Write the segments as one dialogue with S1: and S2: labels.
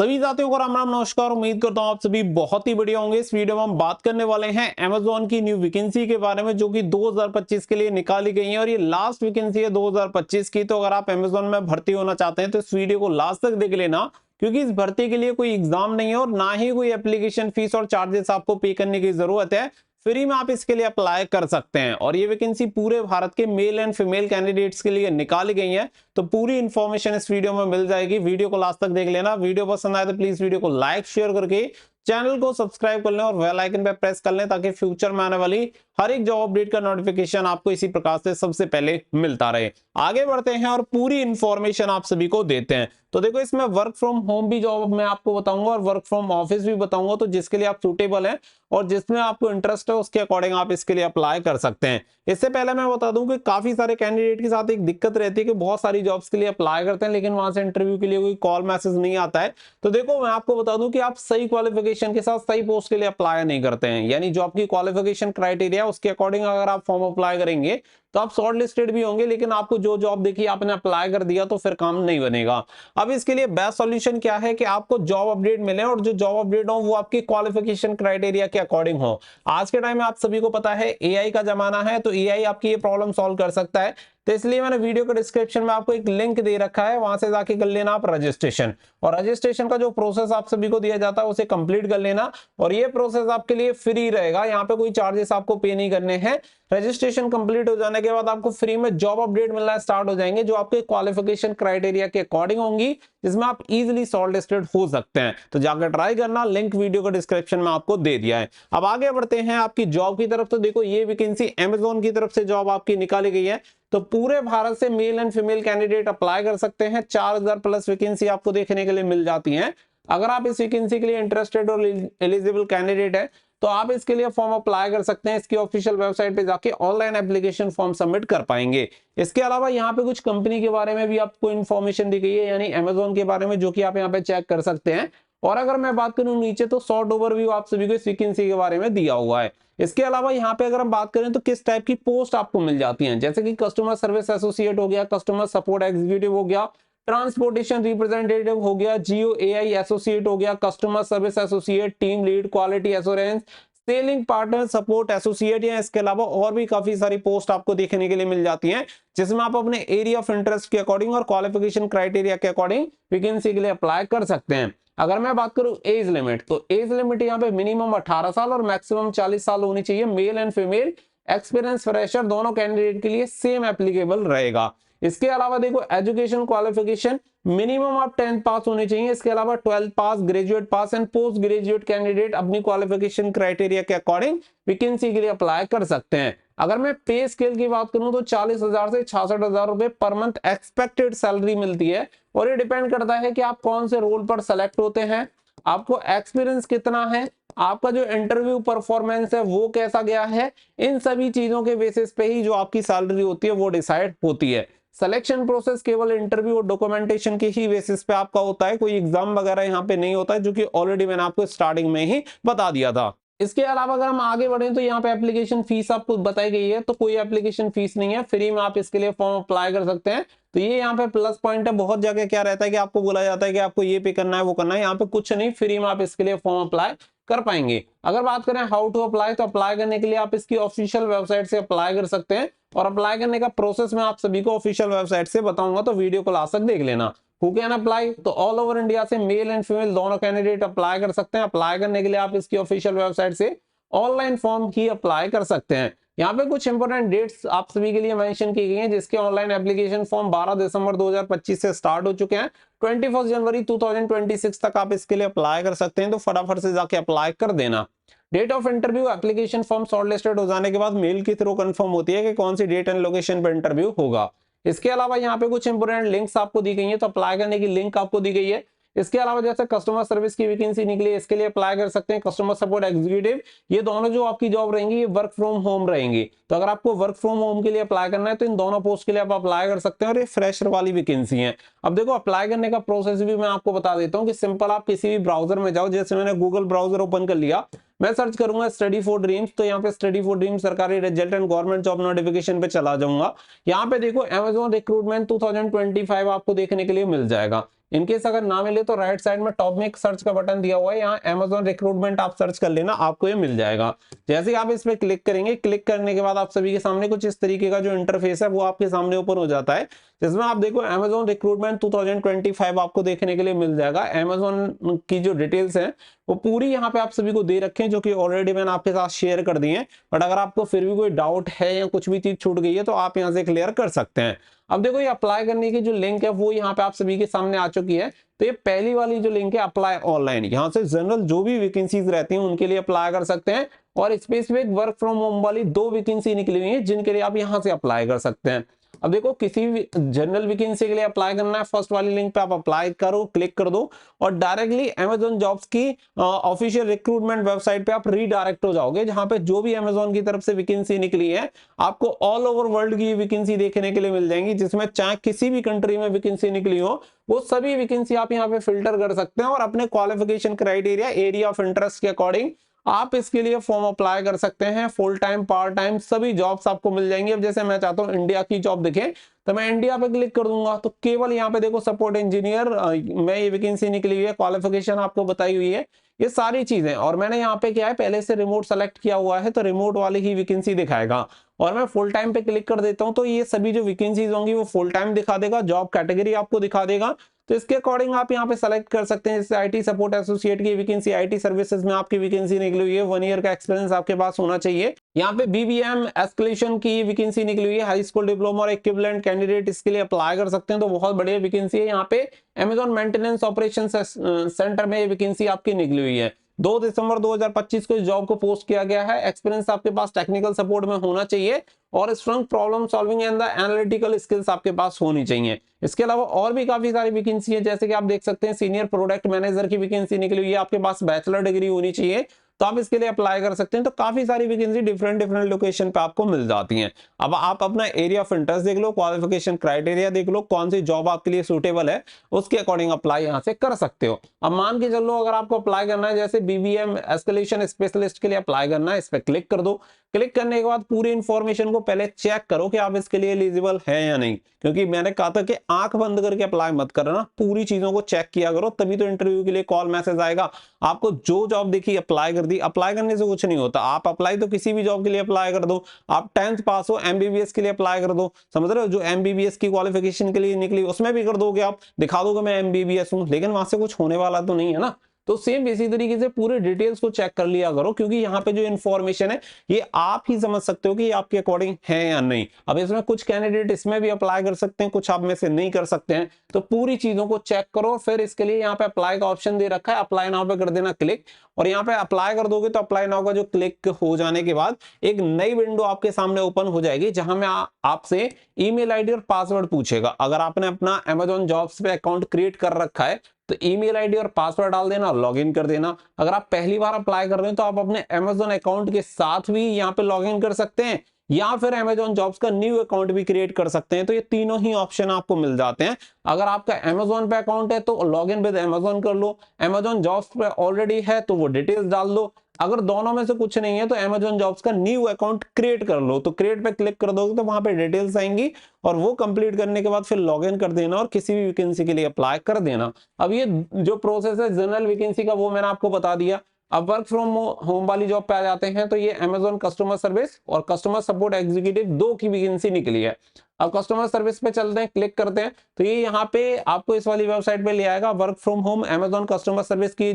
S1: सभी साथियों को राम राम नमस्कार। उम्मीद करता हूं आप सभी बहुत ही बढ़िया होंगे। इस वीडियो में हम बात करने वाले हैं Amazon की न्यू वैकेंसी के बारे में, जो कि 2025 के लिए निकाली गई है और ये लास्ट वैकेंसी है 2025 की। तो अगर आप Amazon में भर्ती होना चाहते हैं तो इस वीडियो को लास्ट तक देख लेना, क्योंकि इस भर्ती के लिए कोई एग्जाम नहीं है और ना ही कोई एप्लीकेशन फीस और चार्जेस आपको पे करने की जरूरत है। फ्री में आप इसके लिए अप्लाई कर सकते हैं और ये वैकेंसी पूरे भारत के मेल एंड फीमेल कैंडिडेट्स के लिए निकाली गई है। तो पूरी इंफॉर्मेशन इस वीडियो में मिल जाएगी। वीडियो को लास्ट तक देख लेना। वीडियो पसंद आए तो प्लीज वीडियो को लाइक शेयर करके चैनल को सब्सक्राइब कर लें और बेल आइकन पे प्रेस कर लें, ताकि फ्यूचर में आने वाली हर एक जॉब अपडेट का नोटिफिकेशन आपको इसी प्रकार से सबसे पहले मिलता रहे। आगे बढ़ते हैं और पूरी इंफॉर्मेशन आप सभी को देते हैं। तो देखो, इसमें वर्क फ्रॉम होम भी जॉब मैं आपको बताऊंगा और वर्क फ्रॉम ऑफिस भी बताऊंगा। तो जिसके लिए आप सूटेबल हैं और जिसमें आपको इंटरेस्ट है उसके अकॉर्डिंग आप इसके लिए अप्लाई कर सकते हैं। इससे पहले मैं बता दूं कि काफी सारे कैंडिडेट के साथ एक दिक्कत रहती है कि बहुत सारी जॉब्स के लिए अप्लाई करते हैं लेकिन वहां से इंटरव्यू के लिए कोई कॉल मैसेज नहीं आता है। तो देखो, मैं आपको बता दूं कि आप सही क्वालिफिकेशन के साथ सही पोस्ट के लिए अप्लाई नहीं करते हैं, यानी जो आपकी क्वालिफिकेशन क्राइटेरिया उसके अकॉर्डिंग अगर आप फॉर्म अप्लाई करेंगे तो आप शॉर्ट लिस्टेड भी होंगे, लेकिन आपको जो जॉब देखी आपने अप्लाई कर दिया तो फिर काम नहीं बनेगा। अब इसके लिए बेस्ट सॉल्यूशन क्या है कि आपको जॉब अपडेट मिले और जो जॉब अपडेट हो वो आपकी क्वालिफिकेशन क्राइटेरिया के अकॉर्डिंग हो। आज के टाइम में आप सभी को पता है एआई का जमाना है, तो एआई आपकी ये प्रॉब्लम सॉल्व कर सकता है। तो इसलिए मैंने वीडियो के डिस्क्रिप्शन में आपको एक लिंक दे रखा है, वहां से जाके कर लेना आप रजिस्ट्रेशन। और रजिस्ट्रेशन का जो प्रोसेस आप सभी को दिया जाता है उसे कंप्लीट कर लेना और ये प्रोसेस आपके लिए फ्री रहेगा। यहाँ पे कोई चार्जेस आपको पे नहीं करने हैं। रजिस्ट्रेशन कंप्लीट हो जाने के बाद आपको फ्री में जॉब अपडेट मिलना स्टार्ट हो जाएंगे, जो आपके क्वालिफिकेशन क्राइटेरिया के अकॉर्डिंग होंगी, जिसमें आप इजीली शॉर्ट लिस्टेड हो सकते हैं। तो जाकर ट्राई करना, लिंक वीडियो के डिस्क्रिप्शन में आपको दे दिया है। अब आगे बढ़ते हैं आपकी जॉब की तरफ। तो देखो, ये वैकेंसी Amazon की तरफ से जॉब आपकी निकाली गई है। तो पूरे भारत से male and female candidate apply कर सकते हैं। 4000 प्लस वैकेंसी आपको देखने के लिए मिल जाती है। अगर आप इस वैकेंसी के लिए इंटरेस्टेड और एलिजिबल कैंडिडेट है तो आप इसके लिए फॉर्म अप्लाई कर सकते हैं। इसकी ऑफिशियल वेबसाइट पे जाके ऑनलाइन एप्लीकेशन फॉर्म सबमिट कर पाएंगे। इसके अलावा यहाँ पे कुछ कंपनी के बारे में भी आपको इन्फॉर्मेशन दी गई है, यानी Amazon के बारे में, जो कि आप यहाँ पे चेक कर सकते हैं। और अगर मैं बात करूं नीचे, तो शॉर्ट ओवरव्यू आप सभी को इस वैकेंसी के बारे में दिया हुआ है। इसके अलावा यहाँ पे अगर हम बात करें तो किस टाइप की पोस्ट आपको मिल जाती हैं, जैसे कि कस्टमर सर्विस एसोसिएट हो गया, कस्टमर सपोर्ट एग्जीक्यूटिव हो गया, ट्रांसपोर्टेशन रिप्रेजेंटेटिव हो गया, जियो एआई एसोसिएट हो गया, customer service associate, team lead, quality assurance, selling partner support associate. या इसके अलावा और भी काफी सारी पोस्ट आपको देखने के लिए मिल जाती हैं, जिसमें आप अपने एरिया ऑफ इंटरेस्ट के अकॉर्डिंग और क्वालिफिकेशन क्राइटेरिया के अकॉर्डिंग वैकेंसी के लिए अप्लाई कर सकते हैं। अगर मैं बात करूं एज लिमिट, तो एज लिमिट यहाँ पे मिनिमम 18 साल और मैक्सिमम 40 साल होनी चाहिए। Male and female, experience, fresher, दोनों कैंडिडेट के लिए सेम एप्लीकेबल रहेगा। इसके अलावा देखो, एजुकेशन क्वालिफिकेशन मिनिमम आप 10th पास होने चाहिए। इसके अलावा 12th pass, graduate pass and post graduate candidate अपनी क्वालिफिकेशन क्राइटेरिया के अकॉर्डिंग वैकेंसी के लिए अप्लाई कर सकते हैं। अगर मैं पे स्केल की बात करूं तो 40,000 से 66,000 रुपए पर मंथ एक्सपेक्टेड सैलरी मिलती है और ये डिपेंड करता है कि आप कौन से रोल पर सेलेक्ट होते हैं, आपको एक्सपीरियंस कितना है, आपका जो इंटरव्यू परफॉर्मेंस है वो कैसा गया है। इन सभी चीजों के बेसिस पे ही जो आपकी सैलरी होती है वो डिसाइड होती है। सिलेक्शन प्रोसेस केवल इंटरव्यू और डॉक्यूमेंटेशन के ही बेसिस पे आपका होता है, कोई एग्जाम वगैरह यहाँ पे नहीं होता है, जो कि ऑलरेडी मैंने आपको स्टार्टिंग में ही बता दिया था। इसके अलावा अगर हम आगे बढ़े तो यहाँ पे एप्लीकेशन फीस आपको बताई गई है, तो कोई एप्लीकेशन फीस नहीं है, फ्री में आप इसके लिए फॉर्म अप्लाई कर सकते हैं। तो ये यहाँ पे प्लस पॉइंट है। बहुत जगह क्या रहता है कि आपको बोला जाता है कि आपको ये पे करना है वो करना है, यहाँ पे कुछ नहीं, फ्री में आप इसके लिए फॉर्म अप्लाई कर पाएंगे। अगर बात करें हाउ टू अप्लाई, तो अप्लाई करने के लिए आप इसकी ऑफिशियल वेबसाइट से अप्लाई कर सकते हैं और अप्लाई करने का प्रोसेस मैं आप सभी को ऑफिशियल वेबसाइट से बताऊंगा, तो वीडियो को लास्ट तक देख लेना। हु कैन अप्लाई, तो ऑल ओवर इंडिया से मेल एंड फीमेल दोनों कैंडिडेट अप्लाई कर सकते हैं। अप्लाई करने के लिए आप इसकी ऑफिशियल वेबसाइट से ऑनलाइन फॉर्म ही अप्लाई कर सकते हैं। यहाँ पे कुछ इंपोर्टेंट डेट्स आप सभी के लिए मेंशन की गई हैं, जिसके ऑनलाइन एप्लीकेशन फॉर्म 12 दिसंबर 2025 से स्टार्ट हो चुके हैं। 21 जनवरी 2026 तक आप इसके लिए अप्लाई कर सकते हैं, तो फटाफट से जाके अप्लाई कर देना। Date of interview, application form shortlisted हो जाने के बाद मेल के थ्रू कंफर्म होती है कि कौन सी डेट एंड लोकेशन पर इंटरव्यू होगा। इसके अलावा यहाँ पे कुछ इंपोर्टेंट लिंक्स आपको दी गई है, तो अप्लाई करने की लिंक आपको दी गई है। इसके अलावा जैसे कस्टमर सर्विस की वैकेंसी निकली, इसके लिए अप्लाई कर सकते हैं। कस्टमर सपोर्ट एग्जीक्यूटिव, ये दोनों जो आपकी जॉब रहेंगी ये वर्क फ्रॉम होम रहेंगी। तो अगर आपको वर्क फ्रॉम होम के लिए अप्लाई करना है तो इन दोनों पोस्ट के लिए आप अप्लाई कर सकते हैं और ये फ्रेशर वाली वैकेंसी है। अब देखो, अप्लाई करने का प्रोसेस भी मैं आपको बता देता हूँ कि सिंपल आप किसी भी ब्राउजर में जाओ, जैसे मैंने गूगल ब्राउजर ओपन कर लिया, मैं सर्च करूंगा स्टडी फॉर ड्रीम्स, तो यहाँ पे स्टडी फॉर ड्रीम्स सरकारी result and government job notification पे चला जाऊंगा। यहाँ पे देखो Amazon रिक्रूटमेंट 2025 आपको देखने के लिए मिल जाएगा। इनकेस अगर ना मिले तो राइट साइड में टॉप में एक सर्च का बटन दिया हुआ है, यहाँ Amazon रिक्रूटमेंट आप सर्च कर लेना, आपको ये मिल जाएगा। जैसे ही आप इस पे क्लिक करेंगे, क्लिक करने के बाद आप सभी के सामने कुछ इस तरीके का जो इंटरफेस है वो आपके सामने ओपन हो जाता है, जिसमें आप देखो Amazon रिक्रूटमेंट 2025 आपको देखने के लिए मिल जाएगा। Amazon की जो डिटेल्स हैं वो पूरी यहाँ पे आप सभी को दे रखे हैं, जो कि ऑलरेडी मैंने आपके साथ शेयर कर दी है। बट अगर आपको फिर भी कोई डाउट है या कुछ भी चीज छूट गई है तो आप यहाँ से क्लियर कर सकते हैं। अब देखो ये अप्लाई करने की जो लिंक है वो यहाँ पे आप सभी के सामने आ चुकी है। तो ये पहली वाली जो लिंक है अप्लाई ऑनलाइन, यहाँ से जनरल जो भी वैकेंसीज रहती हैं उनके लिए अप्लाई कर सकते हैं, और स्पेसिफिक वर्क फ्रॉम होम वाली 2 वैकेंसी निकली हुई है जिनके लिए आप यहाँ से अप्लाई कर सकते हैं। अब देखो किसी भी जनरल वैकेंसी के लिए अप्लाई करना है, फर्स्ट वाली लिंक पे आप अप्लाई करो, क्लिक कर दो और डायरेक्टली Amazon जॉब्स की ऑफिशियल रिक्रूटमेंट वेबसाइट पे आप रीडायरेक्ट हो जाओगे, जहां पे जो भी Amazon की तरफ से वैकेंसी निकली है आपको ऑल ओवर वर्ल्ड की वैकेंसी देखने के लिए मिल जाएंगी, जिसमें चाहे किसी भी कंट्री में वैकेंसी निकली हो वो सभी वैकेंसी आप यहाँ पे फिल्टर कर सकते हैं और अपने qualification criteria, area of interest के अकॉर्डिंग आप इसके लिए फॉर्म अप्लाई कर सकते हैं। फुल टाइम, पार्ट टाइम सभी जॉब्स आपको मिल जाएंगी। अब जैसे मैं चाहता हूं इंडिया की जॉब दिखे तो मैं इंडिया पे क्लिक कर दूंगा, तो केवल यहाँ पे देखो सपोर्ट इंजीनियर में ये वैकेंसी निकली हुई है, क्वालिफिकेशन आपको बताई हुई है, ये सारी चीजें। और मैंने यहाँ पे क्या है पहले से रिमोट सेलेक्ट किया हुआ है तो रिमोट वाली ही वैकेंसी दिखाएगा, और मैं फुल टाइम पे क्लिक कर देता हूं तो ये सभी जो वैकेंसीज होंगी वो फुल टाइम दिखा देगा, जॉब कैटेगरी आपको दिखा देगा। तो इसके अकॉर्डिंग आप यहाँ पे सेलेक्ट कर सकते हैं। जैसे आईटी सपोर्ट एसोसिएट की वैकेंसी, आईटी सर्विसेज में आपकी वैकेंसी निकली हुई है, 1 ईयर का एक्सपीरियंस आपके पास होना चाहिए। यहाँ पे बीबीएम एस्केलेशन की वैकेंसी निकली हुई है, हाई स्कूल डिप्लोमा और इक्विवेलेंट कैंडिडेट इसके लिए अप्लाई कर सकते हैं, तो बहुत बढ़िया वैकेंसी है। यहाँ पे Amazon मेंटेनेंस ऑपरेशन सेंटर में वैकेंसी आपकी निकली हुई है। 2 दिसंबर 2025 को इस जॉब को पोस्ट किया गया है। एक्सपीरियंस आपके पास टेक्निकल सपोर्ट में होना चाहिए और strong problem solving and the analytical skills आपके पास होनी चाहिए। इसके अलावा और भी काफी सारी वैकेंसी है, जैसे कि आप देख सकते हैं सीनियर प्रोडक्ट मैनेजर की वैकेंसी निकली हुई है, आपके पास बैचलर डिग्री होनी चाहिए तो आप इसके लिए अप्लाई कर सकते हैं। तो काफी सारी वैकेंसी डिफरेंट लोकेशन पे आपको मिल जाती हैं। अब आप अपना एरिया ऑफ इंटरेस्ट देख लो, क्वालिफिकेशन क्राइटेरिया देख लो, कौन सी जॉब आपके लिए सूटेबल है, उसके अकॉर्डिंग अप्लाई यहाँ से कर सकते हो। अब मान के चलो अगर आपको अप्लाई करना है जैसे बीबीएम एस्केलेशन स्पेशलिस्ट के लिए अप्लाई करना है, इस पर क्लिक कर दो। क्लिक करने के बाद पूरी इंफॉर्मेशन को पहले चेक करो कि आप इसके लिए एलिजिबल है या नहीं, क्योंकि मैंने कहा था कि आंख बंद करके अप्लाई मत करना, पूरी चीजों को चेक किया करो, तभी तो इंटरव्यू के लिए कॉल मैसेज आएगा। आपको जो जॉब देखी अप्लाई कर दी, अप्लाई करने से कुछ नहीं होता, आप अप्लाई तो किसी भी जॉब के लिए अप्लाई कर दो। आप 10th पास हो, एमबीबीएस के लिए अप्लाई कर दो, समझ रहे हो, जो एमबीबीएस की क्वालिफिकेशन के लिए निकली उसमें भी कर दोगे, आप दिखा दोगे मैं एमबीबीएस हूं, लेकिन वहां से कुछ होने वाला तो नहीं है ना। तो सेम इसी तरीके से पूरे डिटेल्स को चेक कर लिया करो, क्योंकि यहाँ पे जो इन्फॉर्मेशन है ये आप ही समझ सकते हो कि ये आपके अकॉर्डिंग है या नहीं। अब इसमें कुछ कैंडिडेट इसमें भी अप्लाई कर सकते हैं, कुछ आप में से नहीं कर सकते हैं, तो पूरी चीजों को चेक करो। फिर इसके लिए यहाँ पे अप्लाई का ऑप्शन दे रखा है, अप्लाई नाउ पे कर देना क्लिक, और यहाँ पे अप्लाई कर दोगे तो अप्लाई नाउ का जो क्लिक हो जाने के बाद एक नई विंडो आपके सामने ओपन हो जाएगी, जहां में आपसे ईमेल आईडी और पासवर्ड पूछेगा। अगर आपने अपना Amazon जॉब्स पे अकाउंट क्रिएट कर रखा है तो ईमेल आईडी और पासवर्ड डाल देना, लॉगिन कर देना। अगर आप पहली बार अप्लाई कर रहे हैं तो आप अपने Amazon अकाउंट के साथ भी यहाँ पे लॉगिन कर सकते हैं, या फिर Amazon जॉब्स का न्यू अकाउंट भी क्रिएट कर सकते हैं। तो ये तीनों ही ऑप्शन आपको मिल जाते हैं। अगर आपका Amazon पे अकाउंट है तो लॉगिन विद Amazon कर लो, Amazon जॉब्स पे ऑलरेडी है तो वो डिटेल्स डाल दो। अगर दोनों में से कुछ नहीं है तो Amazon जॉब्स का न्यू अकाउंट क्रिएट कर लो, तो क्रिएट पे क्लिक कर दोगे तो वहां पे डिटेल्स आएंगी, और वो कंप्लीट करने के बाद फिर लॉगिन कर देना और किसी भी वैकेंसी के लिए अप्लाई कर देना। अब ये जो प्रोसेस है जनरल वैकेंसी का वो मैंने आपको बता दिया। अब वर्क फ्रॉम होम वाली जॉब पे आ जाते हैं, तो ये Amazon कस्टमर सर्विस और कस्टमर सपोर्ट एग्जीक्यूटिव 2 की वैकेंसी निकली है। अब कस्टमर सर्विस पे चलते हैं, क्लिक करते हैं तो ये यहाँ पे आपको इस वाली वेबसाइट पे ले आएगा। Work from home Amazon customer service की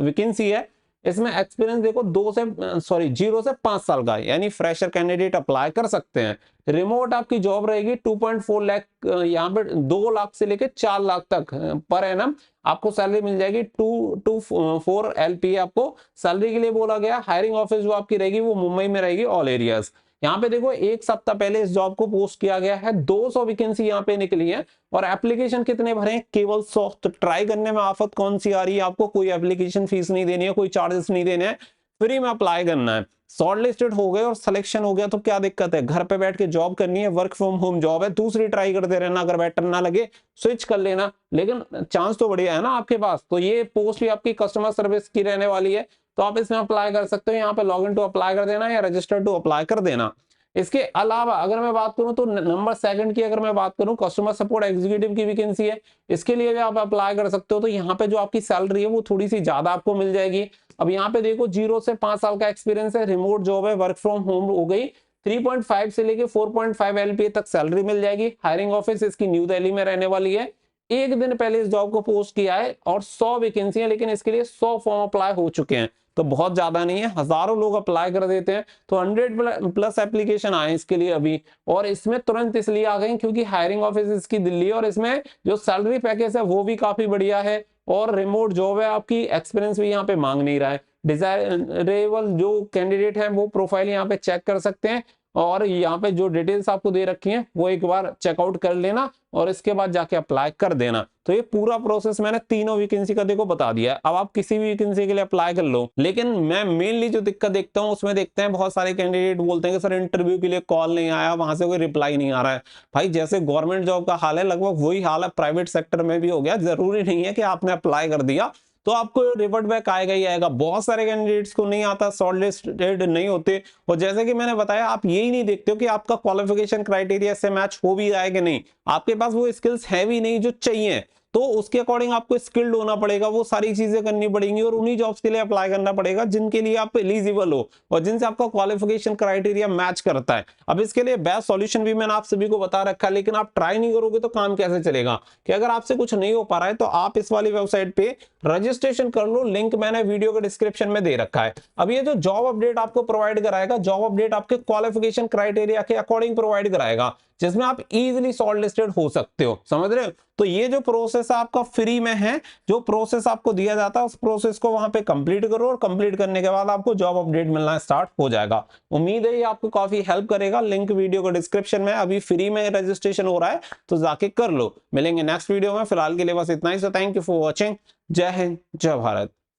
S1: वैकेंसी है। इसमें एक्सपीरियंस देखो 0 से 5 साल का, यानी फ्रेशर कैंडिडेट अप्लाई कर सकते हैं। रिमोट आपकी जॉब रहेगी। 2.4 लाख, यहाँ पे 2 लाख से लेके 4 लाख तक पर एनम आपको सैलरी मिल जाएगी। 2 to 4 LPA आपको सैलरी के लिए बोला गया। हायरिंग ऑफिस जो आपकी रहेगी वो मुंबई में रहेगी, ऑल एरियाज। यहाँ पे देखो 1 सप्ताह पहले इस जॉब को पोस्ट किया गया है, 200 वैकेंसी यहाँ पे निकली है, और एप्लीकेशन कितने भरे हैं, केवल 100। तो ट्राई करने में आफत कौन सी आ रही है, आपको कोई एप्लीकेशन फीस नहीं देनी है, कोई चार्जेस नहीं देने हैं, फ्री में अप्लाई करना है। शॉर्ट लिस्टेड हो गए और सिलेक्शन हो गया तो क्या दिक्कत है, घर पे बैठ के जॉब करनी है, वर्क फ्रॉम होम जॉब है, दूसरी ट्राई करते रहना, अगर बेटर ना लगे स्विच कर लेना, लेकिन चांस तो बढ़िया है ना आपके पास। तो ये पोस्ट भी आपकी कस्टमर सर्विस की रहने वाली है, तो आप इसमें अप्लाई कर सकते हो। यहाँ पे लॉग इन टू अप्लाई कर देना या रजिस्टर टू अप्लाई कर देना। इसके अलावा अगर मैं बात करूं तो नंबर सेकंड की अगर मैं बात करूं, कस्टमर सपोर्ट एग्जीक्यूटिव की वैकेंसी है, इसके लिए भी आप अप्लाई कर सकते हो। तो यहाँ पे जो आपकी सैलरी है वो थोड़ी सी ज्यादा आपको मिल जाएगी। अब यहाँ पे देखो 0 से 5 साल का एक्सपीरियंस है, रिमोट जॉब है, वर्क फ्रॉम होम हो गई, 3.5 से लेके 4.5 LPA तक सैलरी मिल जाएगी। हायरिंग ऑफिस इसकी न्यू दिल्ली में रहने वाली है। एक दिन पहले इस जॉब को पोस्ट किया है और 100 वैकेंसी है, लेकिन इसके लिए 100 फॉर्म अप्लाई हो चुके हैं, तो बहुत ज्यादा नहीं है, हजारों लोग अप्लाई कर देते हैं। तो 100+ एप्लीकेशन आए इसके लिए अभी, और इसमें तुरंत इसलिए आ गई क्योंकि हायरिंग ऑफिस इसकी दिल्ली, और इसमें जो सैलरी पैकेज है वो भी काफी बढ़िया है, और रिमोट जॉब है, आपकी एक्सपीरियंस भी यहाँ पे मांग नहीं रहा है। डिजायरेबल जो कैंडिडेट है वो प्रोफाइल यहाँ पे चेक कर सकते हैं, और यहाँ पे जो डिटेल्स आपको दे रखी हैं वो एक बार चेकआउट कर लेना और इसके बाद जाके अप्लाई कर देना। तो ये पूरा प्रोसेस मैंने तीनों वैकेंसी का देखो बता दिया है। अब आप किसी भी वैकेंसी के लिए अप्लाई कर लो, लेकिन मैं मेनली जो दिक्कत देखता हूँ उसमें देखते हैं बहुत सारे कैंडिडेट बोलते हैं कि सर इंटरव्यू के लिए कॉल नहीं आया, वहां से कोई रिप्लाई नहीं आ रहा है। भाई जैसे गवर्नमेंट जॉब का हाल है लगभग वही हाल है प्राइवेट सेक्टर में भी हो गया। जरूरी नहीं है कि आपने अप्लाई कर दिया तो आपको रिवर्ट बैक आएगा ही आएगा। बहुत सारे कैंडिडेट्स को नहीं आता, शॉर्टलिस्टेड नहीं होते, और जैसे कि मैंने बताया आप यही नहीं देखते हो कि आपका क्वालिफिकेशन क्राइटेरिया से मैच हो भी जाए कि नहीं, आपके पास वो स्किल्स है भी नहीं जो चाहिए, तो उसके अकॉर्डिंग आपको स्किल्ड होना पड़ेगा, वो सारी चीजें करनी पड़ेंगी और उन्हीं जॉब्स के लिए अप्लाई करना पड़ेगा जिनके लिए आप एलिजिबल हो और जिनसे आपका क्वालिफिकेशन क्राइटेरिया मैच करता है। अब इसके लिए बेस्ट सॉल्यूशन भी मैंने आप सभी को बता रखा है, लेकिन आप ट्राई नहीं करोगे तो काम कैसे चलेगा। कि अगर आपसे कुछ नहीं हो पा रहा है तो आप इस वाली वेबसाइट पे रजिस्ट्रेशन कर लो, लिंक मैंने वीडियो के डिस्क्रिप्शन में दे रखा है। अब ये जो जॉब अपडेट आपको प्रोवाइड कराएगा, जॉब अपडेट आपके क्वालिफिकेशन क्राइटेरिया के अकॉर्डिंग प्रोवाइड कराएगा, जिसमें आप इजीली शॉर्टलिस्टेड हो सकते हो, समझ रहे हो। तो ये जो प्रोसेस आपका फ्री में है, जो प्रोसेस आपको दिया जाता है उस प्रोसेस को वहां पे कंप्लीट करो, और कंप्लीट करने के बाद आपको जॉब अपडेट मिलना स्टार्ट हो जाएगा। उम्मीद है ये आपको काफी हेल्प करेगा। लिंक वीडियो के डिस्क्रिप्शन में, अभी फ्री में रजिस्ट्रेशन हो रहा है तो जाके कर लो। मिलेंगे नेक्स्ट वीडियो में, फिलहाल के लिए बस इतना ही। So thank you for watching. जय हिंद, जय भारत।